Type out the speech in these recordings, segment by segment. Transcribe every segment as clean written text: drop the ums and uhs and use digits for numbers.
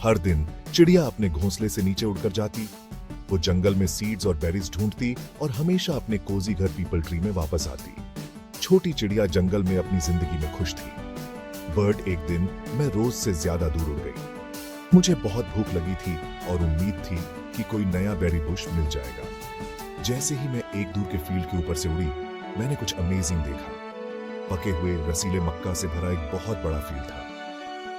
हर दिन चिड़िया अपने घोंसले से नीचे उड़कर जाती। वो जंगल में सीड्स और बेरीज ढूंढती और हमेशा अपने कोजी घर पीपल ट्री में वापस आती। छोटी चिड़िया जंगल में अपनी जिंदगी में खुश थी। बर्ड एक दिन मैं रोज से ज्यादा दूर उड़ गई। मुझे बहुत भूख लगी थी और उम्मीद थी कि कोई नया बेरी बुश मिल जाएगा। जैसे ही मैं एक दूर के फील्ड के ऊपर से उड़ी, मैंने कुछ अमेजिंग देखा। पके हुए रसीले मक्का से भरा एक बहुत बड़ा फील्ड था।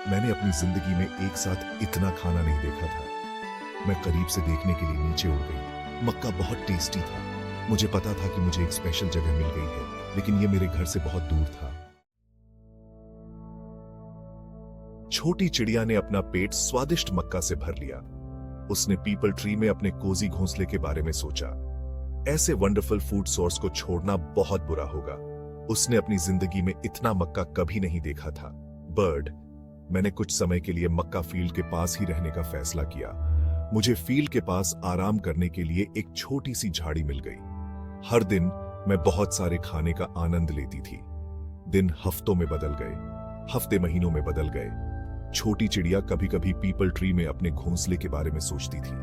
मैंने अपनी जिंदगी में एक साथ इतना खाना नहीं देखा था। मैं करीब से देखने के लिए नीचे उड़ गई। मक्का बहुत टेस्टी था। मुझे पता था कि मुझे एक स्पेशल जगह मिल गई है, लेकिन यह मेरे घर से बहुत दूर था। छोटी चिड़िया ने अपना पेट स्वादिष्ट मक्का से भर लिया। उसने पीपल ट्री में अपने कोजी घोंसले के बारे में सोचा। ऐसे वंडरफुल फूड सोर्स को छोड़ना बहुत बुरा होगा। उसने अपनी जिंदगी में इतना मक्का कभी नहीं देखा था। बर्ड, मैंने कुछ समय के लिए मक्का फील्ड के पास ही रहने का फैसला किया। मुझे फील्ड के पास आराम करने के लिए एक छोटी सी झाड़ी मिल गई। हर दिन मैं बहुत सारे खाने का आनंद लेती थी। दिन हफ्तों में बदल गए, हफ्ते महीनों में बदल गए। छोटी चिड़िया कभी कभी पीपल ट्री में अपने घोंसले के बारे में सोचती थी।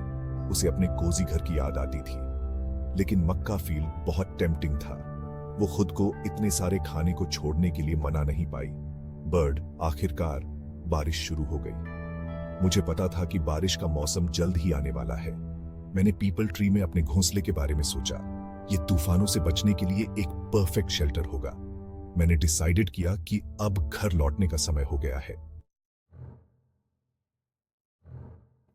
उसे अपने कोजी घर की याद आती थी। लेकिन मक्का फील्ड बहुत टेम्पटिंग था। वो खुद को इतने सारे खाने को छोड़ने के लिए मना नहीं पाई। बर्ड, आखिरकार बारिश शुरू हो गई। मुझे पता था कि बारिश का मौसम जल्द ही आने वाला है। मैंने पीपल ट्री में अपने घोंसले के बारे में सोचा। ये तूफानों से बचने के लिए एक परफेक्ट शेल्टर होगा। मैंने डिसाइडेड किया कि अब घर लौटने का समय हो गया है।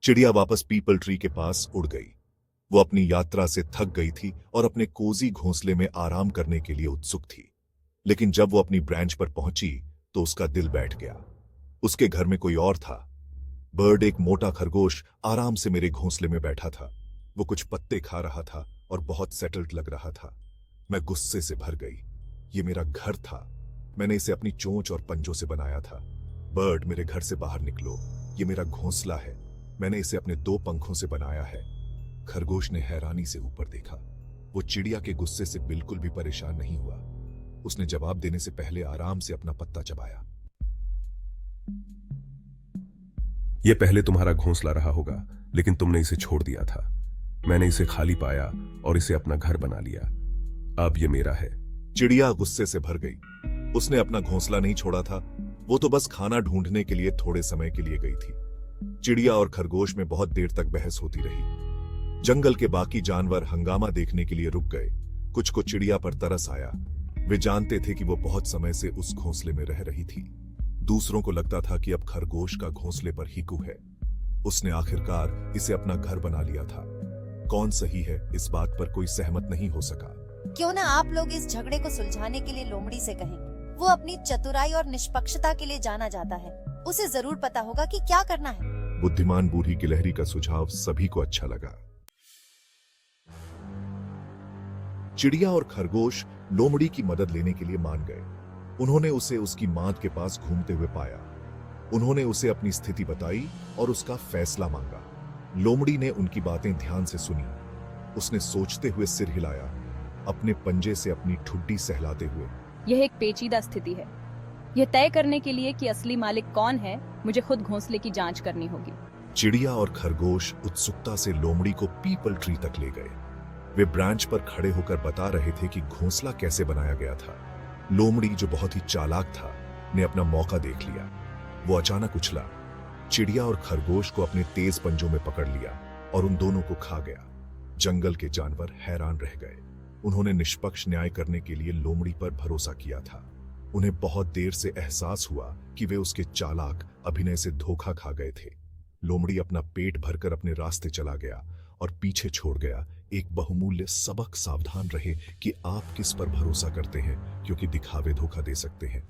चिड़िया वापस पीपल ट्री के पास उड़ गई। वो अपनी यात्रा से थक गई थी और अपने कोजी घोंसले में आराम करने के लिए उत्सुक थी। लेकिन जब वो अपनी ब्रांच पर पहुंची तो उसका दिल बैठ गया। उसके घर में कोई और था। बर्ड, एक मोटा खरगोश, आराम से मेरे घोंसले में बैठा था। वो कुछ पत्ते खा रहा था और बहुत सेटल्ड लग रहा था। मैं गुस्से से भर गई। ये मेरा घर था। मैंने इसे अपनी चोंच और पंजों से बनाया था। बर्ड, मेरे घर से बाहर निकलो। ये मेरा घोंसला है। मैंने इसे अपने 2 पंखों से बनाया है। खरगोश ने हैरानी से ऊपर देखा। वो चिड़िया के गुस्से से बिल्कुल भी परेशान नहीं हुआ। उसने जवाब देने से पहले आराम से अपना पत्ता चबाया। यह पहले तुम्हारा घोंसला रहा होगा, लेकिन तुमने इसे छोड़ दिया था। मैंने इसे खाली पाया और इसे अपना घर बना लिया। अब यह मेरा है। चिड़िया गुस्से से भर गई। उसने अपना घोंसला नहीं छोड़ा था। वो तो बस खाना ढूंढने के लिए थोड़े समय के लिए गई थी। चिड़िया और खरगोश में बहुत देर तक बहस होती रही। जंगल के बाकी जानवर हंगामा देखने के लिए रुक गए। कुछ को चिड़िया पर तरस आया। वे जानते थे कि वो बहुत समय से उस घोंसले में रह रही थी। दूसरों को लगता था कि अब खरगोश का घोंसले पर हिकू है। उसने आखिरकार इसे अपना घर बना लिया था। कौन सही है, इस बात पर कोई सहमत नहीं हो सका। क्यों ना आप लोग इस झगड़े को सुलझाने के लिए लोमड़ी से कहें। वो अपनी चतुराई और निष्पक्षता के लिए जाना जाता है। उसे जरूर पता होगा कि क्या करना है। बुद्धिमान बूढ़ी गिलहरी का सुझाव सभी को अच्छा लगा। चिड़िया और खरगोश लोमड़ी की मदद लेने के लिए मान गए। उन्होंने उसे उसकी मां के पास घूमते हुए पाया। उन्होंने उसे अपनी स्थिति बताई और उसका फैसला मांगा। लोमड़ी ने उनकी बातें ध्यान से सुनी। उसने सोचते हुए सिर हिलाया, अपने पंजे से अपनी ठुड्डी सहलाते हुए। यह एक पेचीदा स्थिति है। यह तय करने के लिए कि असली मालिक कौन है, मुझे खुद घोंसले की जांच करनी होगी। चिड़िया और खरगोश उत्सुकता से लोमड़ी को पीपल ट्री तक ले गए। वे ब्रांच पर खड़े होकर बता रहे थे कि घोंसला कैसे बनाया गया था। लोमड़ी, जो बहुत ही चालाक था, ने अपना मौका देख लिया। वो अचानक उछला, चिड़िया और खरगोश को अपने तेज पंजों में पकड़ लिया और उन दोनों को खा गया। जंगल के जानवर हैरान रह गए। उन्होंने निष्पक्ष न्याय करने के लिए लोमड़ी पर भरोसा किया था। उन्हें बहुत देर से एहसास हुआ कि वे उसके चालाक अभिनय से धोखा खा गए थे। लोमड़ी अपना पेट भरकर अपने रास्ते चला गया और पीछे छोड़ गया एक बहुमूल्य सबक। सावधान रहे कि आप किस पर भरोसा करते हैं, क्योंकि दिखावे धोखा दे सकते हैं।